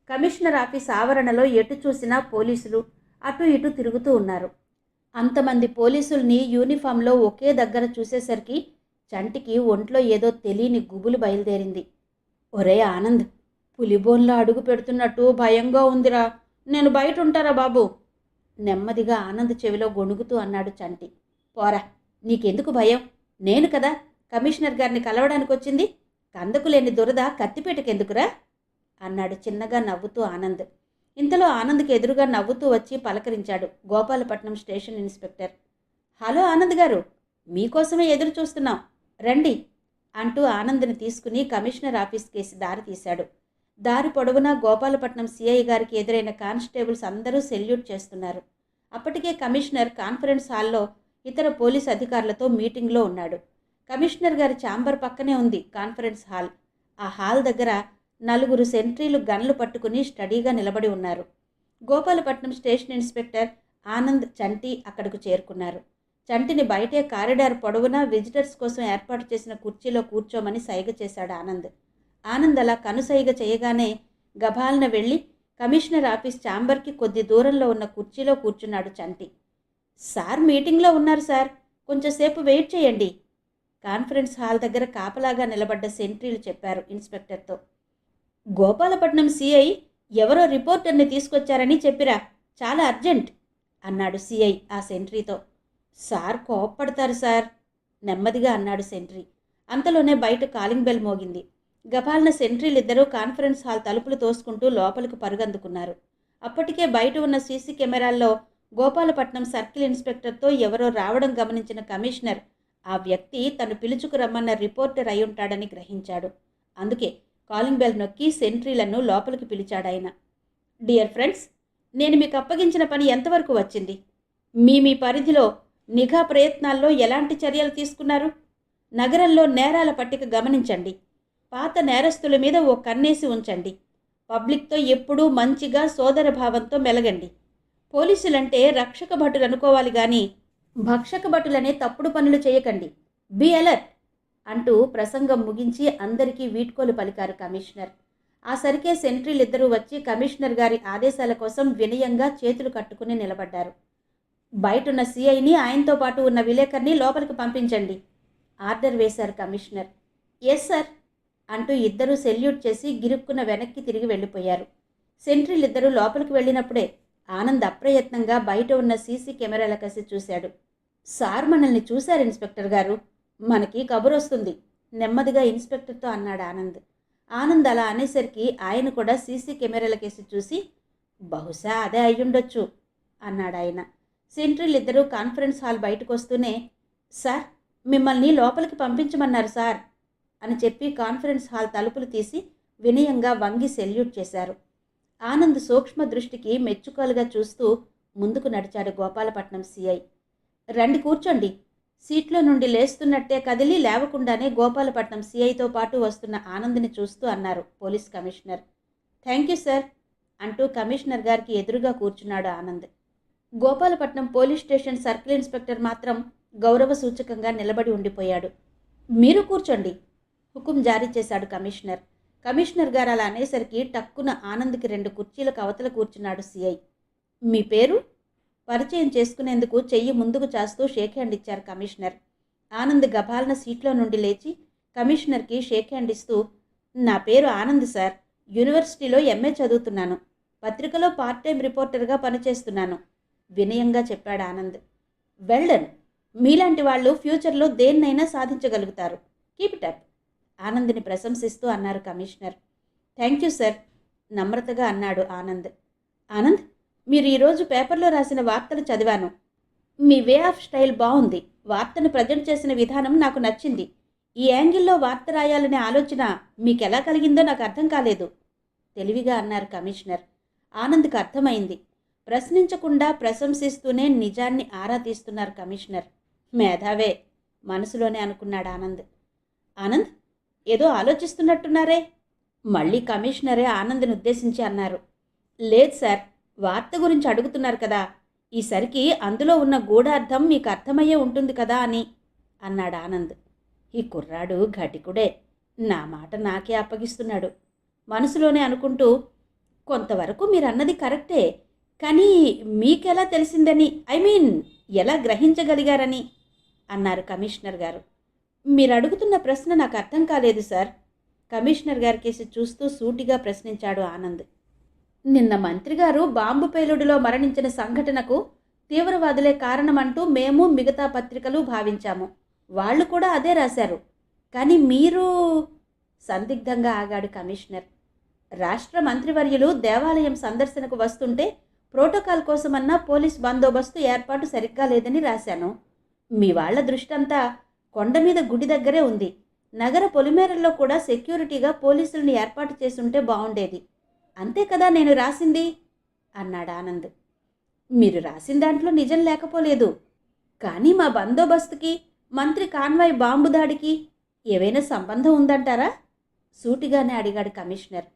కమిషనర్ ఆఫీస్ ఆవరణలో ఎటు చూసినా పోలీసులు అటు ఇటు తిరుగుతూ ఉన్నారు. అంతమంది పోలీసుల్ని యూనిఫామ్లో ఒకే దగ్గర చూసేసరికి చంటికి ఒంట్లో ఏదో తెలియని గుబులు బయలుదేరింది. ఒరే ఆనంద్, పులిబోన్లో అడుగు పెడుతున్నట్టు భయంగా ఉందిరా, నేను బయట ఉంటారా బాబు నెమ్మదిగా ఆనంద్ చెవిలో గొణుగుతూ అన్నాడు చంటి. పోరా, నీకెందుకు భయం, నేను కదా కమిషనర్ గారిని కలవడానికి వచ్చింది, కందకు లేని దురద కత్తిపేటకెందుకురా అన్నాడు చిన్నగా నవ్వుతూ ఆనంద్. ఇంతలో ఆనంద్కి ఎదురుగా నవ్వుతూ వచ్చి పలకరించాడు Gopalapatnam station inspector. Hello Anand గారు, మీకోసమే ఎదురు చూస్తున్నాం, రండి అంటూ ఆనంద్ని తీసుకుని కమిషనర్ ఆఫీస్ కేసి దారి తీశాడు. దారి పొడవునా గోపాలపట్నం సిఐ గారికి ఎదురైన కానిస్టేబుల్స్ అందరూ సెల్యూట్ చేస్తున్నారు. అప్పటికే కమిషనర్ కాన్ఫరెన్స్ హాల్లో ఇతర పోలీస్ అధికారులతో మీటింగ్లో ఉన్నాడు. కమిషనర్ గారి ఛాంబర్ పక్కనే ఉంది కాన్ఫరెన్స్ హాల్. ఆ హాల్ దగ్గర 4 సెంట్రీలు గన్లు పట్టుకుని స్టడీగా నిలబడి ఉన్నారు. గోపాలపట్నం స్టేషన్ ఇన్స్పెక్టర్ ఆనంద్, చంటి అక్కడకు చేరుకున్నారు. చంటిని బయటే కారిడార్ పొడవునా విజిటర్స్ కోసం ఏర్పాటు చేసిన కుర్చీలో కూర్చోమని సైగ చేశాడు ఆనంద్. ఆనంద్ అలా కనుసైగ చేయగానే గభాలన వెళ్ళి కమిషనర్ ఆఫీస్ ఛాంబర్కి కొద్ది దూరంలో ఉన్న కుర్చీలో కూర్చున్నాడు చంటి. సార్ మీటింగ్లో ఉన్నారు సార్, కొంచెంసేపు వెయిట్ చేయండి, కాన్ఫరెన్స్ హాల్ దగ్గర కాపలాగా నిలబడ్డ సెంట్రీలు చెప్పారు ఇన్స్పెక్టర్తో. గోపాలపట్నం సిఐ ఎవరో రిపోర్టర్ని తీసుకొచ్చారని చెప్పిరా, చాలా అర్జెంట్ అన్నాడు సిఐ ఆ సెంట్రీతో. సార్ కోప్పడతారు సార్, నెమ్మదిగా అన్నాడు సెంట్రీ. అంతలోనే బయట కాలింగ్ బెల్ మోగింది. గభాలన సెంట్రీలిద్దరూ కాన్ఫరెన్స్ హాల్ తలుపులు తోసుకుంటూ లోపలికి పరుగందుకున్నారు. అప్పటికే బయట ఉన్న సీసీ కెమెరాల్లో గోపాలపట్నం సర్కిల్ ఇన్స్పెక్టర్తో ఎవరో రావడం గమనించిన కమిషనర్ ఆ వ్యక్తి తను పిలుచుకురమ్మన్న రిపోర్టర్ అయి ఉంటాడని గ్రహించాడు. అందుకే కాలింగ్ బెల్ నొక్కి సెంట్రీలను లోపలికి పిలిచాడాయన. డియర్ ఫ్రెండ్స్, నేను మీకు అప్పగించిన పని ఎంతవరకు వచ్చింది? మీ పరిధిలో నిఘా ప్రయత్నాల్లో ఎలాంటి చర్యలు తీసుకున్నారు? నగరంలో నేరాల పట్టిక గమనించండి. పాత నేరస్తుల మీద ఓ కన్నేసి ఉంచండి. పబ్లిక్తో ఎప్పుడూ మంచిగా సోదర భావంతో మెలగండి. పోలీసులంటే రక్షక భటులు అనుకోవాలి కానీ భక్షక భటులనే తప్పుడు పనులు చేయకండి. బీ అలర్ట్ అంటూ ప్రసంగం ముగించి అందరికీ వీడ్కోలు పలికారు కమిషనర్. ఆ సరికే సెంట్రీలిద్దరూ వచ్చి కమిషనర్ గారి ఆదేశాల కోసం వినయంగా చేతులు కట్టుకుని నిలబడ్డారు. బయటున్న సిఐని, ఆయనతో పాటు ఉన్న విలేకరిని లోపలికి పంపించండి ఆర్డర్ వేశారు కమిషనర్. ఎస్ సార్ అంటూ ఇద్దరూ సెల్యూట్ చేసి గిరుక్కున వెనక్కి తిరిగి వెళ్ళిపోయారు. సెంట్రీలిద్దరూ లోపలికి వెళ్ళినప్పుడే ఆనంద్ అప్రయత్నంగా బయట ఉన్న సీసీ కెమెరాల కసి చూశాడు. సార్ మనల్ని చూశారు ఇన్స్పెక్టర్ గారు, మనకి కబురొస్తుంది, నెమ్మదిగా ఇన్స్పెక్టర్తో అన్నాడు ఆనంద్. ఆనంద్ అలా అనేసరికి ఆయన కూడా సీసీ కెమెరాల కేసి చూసి బహుశా అదే అయ్యుండొచ్చు అన్నాడు ఆయన. సెంట్రీలిద్దరూ కాన్ఫరెన్స్ హాల్ బయటకు వస్తూనే సార్ మిమ్మల్ని లోపలికి పంపించమన్నారు సార్ అని చెప్పి కాన్ఫరెన్స్ హాల్ తలుపులు తీసి వినయంగా వంగి సెల్యూట్ చేశారు. ఆనంద్ సూక్ష్మ దృష్టికి మెచ్చుకోలుగా చూస్తూ ముందుకు నడిచాడు గోపాలపట్నం సిఐ. రండి కూర్చోండి, సీట్లో నుండి లేస్తున్నట్టే కదిలి లేవకుండానే గోపాలపట్నం సిఐతో పాటు వస్తున్న ఆనంద్ని చూస్తూ అన్నారు police commissioner. Thank you sir అంటూ కమిషనర్ గారికి ఎదురుగా కూర్చున్నాడు Anand. Gopalapatnam police station circle inspector మాత్రం గౌరవ సూచకంగా నిలబడి ఉండిపోయాడు. మీరు కూర్చోండి హుకుం జారీ చేశాడు కమిషనర్. కమిషనర్ గారు అలా అనేసరికి టక్కున ఆనంద్కి 2 కుర్చీలకు అవతల కూర్చున్నాడు సిఐ. మీ పేరు? పరిచయం చేసుకునేందుకు చెయ్యి ముందుకు చాస్తూ షేక్ హ్యాండ్ ఇచ్చారు కమిషనర్. ఆనంద్ గభాలన సీట్లో నుండి లేచి కమిషనర్కి షేక్ హ్యాండ్ ఇస్తూ, నా పేరు ఆనంద్ సార్, యూనివర్సిటీలో ఎంఏ చదువుతున్నాను, పత్రికలో పార్ట్ టైం రిపోర్టర్గా పనిచేస్తున్నాను వినయంగా చెప్పాడు ఆనంద్. వెల్డన్, మీలాంటి వాళ్ళు ఫ్యూచర్లో దేన్నైనా సాధించగలుగుతారు, కీప్ ఇట్ అప్ ఆనంద్ని ప్రశంసిస్తూ అన్నారు కమిషనర్. థ్యాంక్ యూ సార్ నమ్రతగా అన్నాడు ఆనంద్. ఆనంద్, మీరు ఈరోజు పేపర్లో రాసిన వార్తలు చదివాను. మీ వే ఆఫ్ స్టైల్ బాగుంది, వార్తను ప్రజెంట్ చేసిన విధానం నాకు నచ్చింది. ఈ యాంగిల్లో వార్త రాయాలనే ఆలోచన మీకు ఎలా కలిగిందో నాకు అర్థం కాలేదు తెలివిగా అన్నారు కమిషనర్. ఆనంద్కి అర్థమైంది. ప్రశ్నించకుండా ప్రశంసిస్తూనే నిజాన్ని ఆరా తీస్తున్నారు కమిషనర్. మేధావే మనసులోనే అనుకున్నాడు ఆనంద్. ఆనంద్, ఏదో ఆలోచిస్తున్నట్టున్నారే మళ్ళీ కమిషనరే ఆనంద్ని ఉద్దేశించి అన్నారు. లేదు సార్, వార్త గురించి అడుగుతున్నారు కదా, ఈసరికి అందులో ఉన్న గూఢార్థం మీకు అర్థమయ్యే ఉంటుంది కదా అని అన్నాడు ఆనంద్. ఈ కుర్రాడు ఘటికుడే, నా మాట నాకే అప్పగిస్తున్నాడు మనసులోనే అనుకుంటూ, కొంతవరకు మీరు అన్నది కరెక్టే, కానీ మీకెలా తెలిసిందని, ఎలా గ్రహించగలిగారని అన్నారు కమిషనర్ గారు. మీరు అడుగుతున్న ప్రశ్న నాకు అర్థం కాలేదు సార్ కమిషనర్ గారి కేసి చూస్తూ సూటిగా ప్రశ్నించాడు ఆనంద్. నిన్న మంత్రి గారు బాంబు పేలుడులో మరణించిన సంఘటనకు తీవ్రవాదులే కారణమంటూ మేము మిగతా పత్రికలు భావించాము, వాళ్ళు కూడా అదే రాశారు, కానీ మీరు సందిగ్ధంగా ఆగాడు కమిషనర్. రాష్ట్ర మంత్రివర్యులు దేవాలయం సందర్శనకు వస్తుంటే ప్రోటోకాల్ కోసమన్నా పోలీస్ బందోబస్తు ఏర్పాటు సరిగ్గా లేదని రాశాను. మీ వాళ్ల దృష్టంతా కొండ మీద గుడి దగ్గరే ఉంది. నగర పొలిమేరల్లో కూడా సెక్యూరిటీగా పోలీసులను ఏర్పాటు చేసుంటే బాగుండేది. అంతే కదా నేను రాసింది అన్నాడు ఆనంద్. మీరు రాసిన దాంట్లో నిజం లేకపోలేదు. కానీ మా బందోబస్తుకి మంత్రి కాన్వాయ్ బాంబు దాడికి ఏవైనా సంబంధం ఉందంటారా? సూటిగానే అడిగాడు కమిషనర్.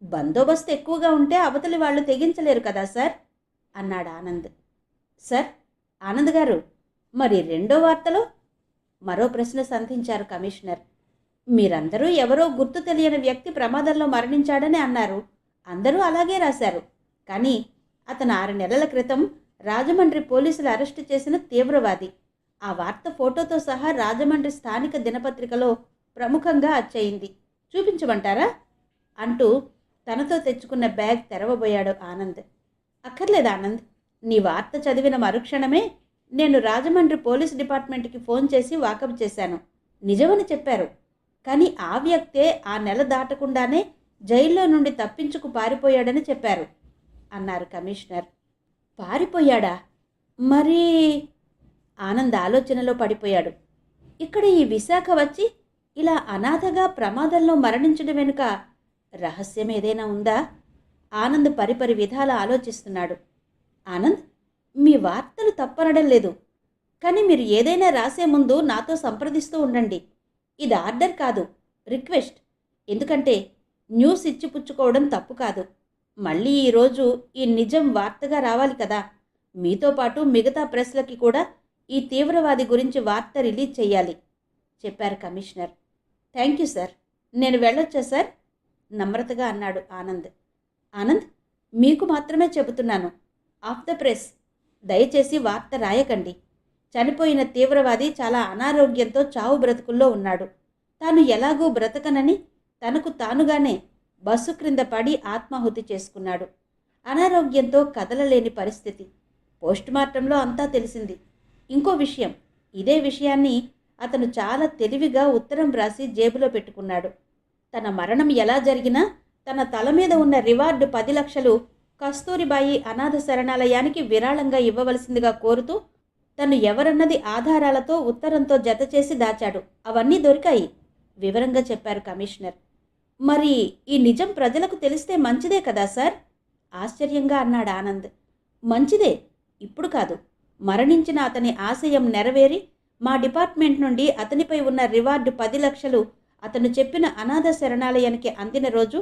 బందోబస్తు ఎక్కువగా ఉంటే అవతలి వాళ్ళు తెగించలేరు కదా సార్ అన్నాడు ఆనంద్. సార్, ఆనంద్ గారు, మరి రెండో వార్తలో? మరో ప్రశ్న సంధించారు కమిషనర్. మీరందరూ ఎవరో గుర్తు తెలియని వ్యక్తి ప్రమాదంలో మరణించాడని అన్నారు. అందరూ అలాగే రాశారు. కానీ అతను 6 నెలల క్రితం రాజమండ్రి పోలీసులు అరెస్టు చేసిన తీవ్రవాది. ఆ వార్త ఫోటోతో సహా రాజమండ్రి స్థానిక దినపత్రికలో ప్రముఖంగా అచ్చయింది. చూపించమంటారా అంటూ తనతో తెచ్చుకున్న బ్యాగ్ తెరవబోయాడు ఆనంద్. అక్కర్లేదు ఆనంద్, నీ వార్త చదివిన మరుక్షణమే నేను రాజమండ్రి పోలీస్ డిపార్ట్మెంట్కి ఫోన్ చేసి వాకప్ చేశాను. నిజమని చెప్పారు. కానీ ఆ వ్యక్తే ఆ నెల దాటకుండానే జైల్లో నుండి తప్పించుకు పారిపోయాడని చెప్పారు అన్నారు కమిషనర్. పారిపోయాడా? మరి? ఆనంద్ ఆలోచనలో పడిపోయాడు. ఇక్కడ ఈ విశాఖ వచ్చి ఇలా అనాథగా ప్రమాదంలో మరణించడం వెనుక రహస్యం ఏదైనా ఉందా? ఆనంద్ పరిపరి విధాల ఆలోచిస్తున్నాడు. ఆనంద్, మీ వార్తలు తప్పనడం లేదు. కానీ మీరు ఏదైనా రాసే ముందు నాతో సంప్రదిస్తూ ఉండండి. ఇది ఆర్డర్ కాదు, రిక్వెస్ట్. ఎందుకంటే న్యూస్ ఇచ్చిపుచ్చుకోవడం తప్పు కాదు. మళ్ళీ ఈరోజు ఈ నిజం వార్తగా రావాలి కదా. మీతో పాటు మిగతా ప్రెస్లకి కూడా ఈ తీవ్రవాది గురించి వార్త రిలీజ్ చేయాలి చెప్పారు కమిషనర్. థ్యాంక్ యూ సార్, నేను వెళ్ళొచ్చా సార్ నమ్రతగా అన్నాడు ఆనంద్. ఆనంద్, మీకు మాత్రమే చెబుతున్నాను, ఆఫ్ ద ప్రెస్ దయచేసి వార్త రాయకండి. చనిపోయిన తీవ్రవాది చాలా అనారోగ్యంతో చావు బ్రతుకుల్లో ఉన్నాడు. తాను ఎలాగూ బ్రతకనని తనకు తానుగానే బస్సు క్రింద పడి ఆత్మాహుతి చేసుకున్నాడు. అనారోగ్యంతో కదలలేని పరిస్థితి. పోస్టుమార్టంలో అంతా తెలిసింది. ఇంకో విషయం, ఇదే విషయాన్ని అతను చాలా తెలివిగా ఉత్తరం రాసి జేబులో పెట్టుకున్నాడు. తన మరణం ఎలా జరిగినా తన తల మీద ఉన్న రివార్డు 10 లక్షలు కస్తూరిబాయి అనాథ శరణాలయానికి విరాళంగా ఇవ్వవలసిందిగా కోరుతూ తను ఎవరన్నది ఆధారాలతో ఉత్తరంతో జత చేసి దాచాడు. అవన్నీ దొరికాయి వివరంగా చెప్పారు కమిషనర్. మరి ఈ నిజం ప్రజలకు తెలిస్తే మంచిదే కదా సార్ ఆశ్చర్యంగా అన్నాడు ఆనంద్. మంచిదే, ఇప్పుడు కాదు. మరణించిన అతని ఆశయం నెరవేరి మా డిపార్ట్మెంట్ నుండి అతనిపై ఉన్న రివార్డు 10 లక్షలు అతను చెప్పిన అనాథ శరణాలయానికి అందిన రోజు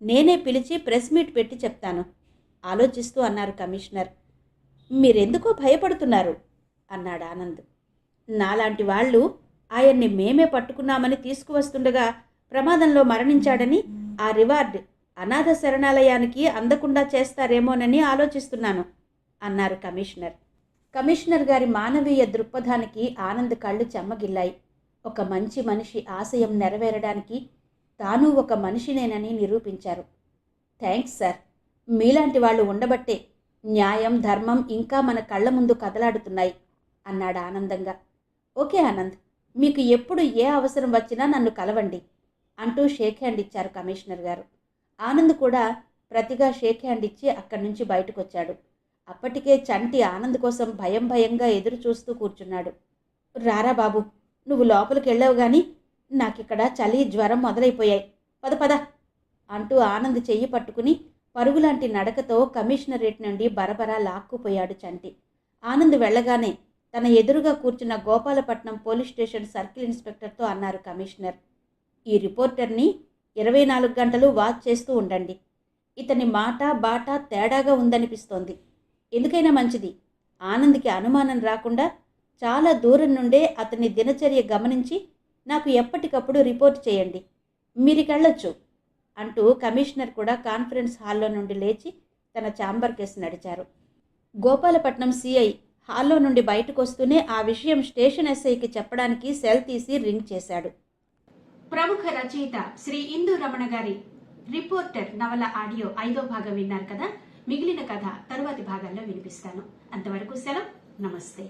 నేనే పిలిచి ప్రెస్ మీట్ పెట్టి చెప్తాను ఆలోచిస్తూ అన్నారు కమిషనర్. మీరెందుకో భయపడుతున్నారు అన్నాడు ఆనంద్. నాలాంటి వాళ్ళు ఆయన్ని మేమే పట్టుకున్నామని తీసుకువస్తుండగా ప్రమాదంలో మరణించాడని ఆ రివార్డ్ అనాథ శరణాలయానికి అందకుండా చేస్తారేమోనని ఆలోచిస్తున్నాను అన్నారు కమిషనర్. కమిషనర్ గారి మానవీయ దృక్పథానికి ఆనంద్ కళ్ళు చెమ్మగిల్లాయి. ఒక మంచి మనిషి ఆశయం నెరవేరడానికి తాను ఒక మనిషినేనని నిరూపించారు. థ్యాంక్స్ సార్, మీలాంటి వాళ్ళు ఉండబట్టే న్యాయం ధర్మం ఇంకా మన కళ్ళ ముందు కదలాడుతున్నాయి అన్నాడు ఆనందంగా. ఓకే ఆనంద్, మీకు ఎప్పుడు ఏ అవసరం వచ్చినా నన్ను కలవండి అంటూ షేక్ హ్యాండ్ ఇచ్చారు కమిషనర్ గారు. ఆనంద్ కూడా ప్రతిగా షేక్ హ్యాండ్ ఇచ్చి అక్కడి నుంచి బయటకు వచ్చాడు. అప్పటికే చంటి ఆనంద్ కోసం భయంగా ఎదురు చూస్తూ కూర్చున్నాడు. రారా బాబు, నువ్వు లోపలికి వెళ్ళావు కానీ నాకిక్కడ చలి జ్వరం మొదలైపోయాయి. పద పద అంటూ ఆనంద్ చెయ్యి పట్టుకుని పరుగులాంటి నడకతో కమిషనరేట్ నుండి బరబరా లాక్కుపోయాడు చంటి. ఆనంద్ వెళ్ళగానే తన ఎదురుగా కూర్చున్న గోపాలపట్నం పోలీస్ స్టేషన్ సర్కిల్ ఇన్స్పెక్టర్తో అన్నారు కమిషనర్. ఈ రిపోర్టర్ని 24 గంటలు వాచ్ చేస్తూ ఉండండి. ఇతని మాట బాట తేడాగా ఉందనిపిస్తోంది. ఎందుకైనా మంచిది ఆనంద్కి అనుమానం రాకుండా చాలా దూరం నుండే అతని దినచర్య గమనించి నాకు ఎప్పటికప్పుడు రిపోర్ట్ చేయండి. మీరికెళ్ళొచ్చు అంటూ కమిషనర్ కూడా కాన్ఫరెన్స్ హాల్లో నుండి లేచి తన ఛాంబర్ కేసు నడిచారు. గోపాలపట్నం సిఐ హాల్లో నుండి బయటకు వస్తూనే ఆ విషయం స్టేషన్ ఎస్ఐకి చెప్పడానికి సెల్ తీసి రింగ్ చేశాడు. ప్రముఖ రచయిత శ్రీ ఇందు రమణ గారి రిపోర్టర్ నవల ఆడియో 5వ భాగం విన్నారు కదా. మిగిలిన కథ తరువాతి భాగాల్లో వినిపిస్తాను. అంతవరకు సెలవు. నమస్తే.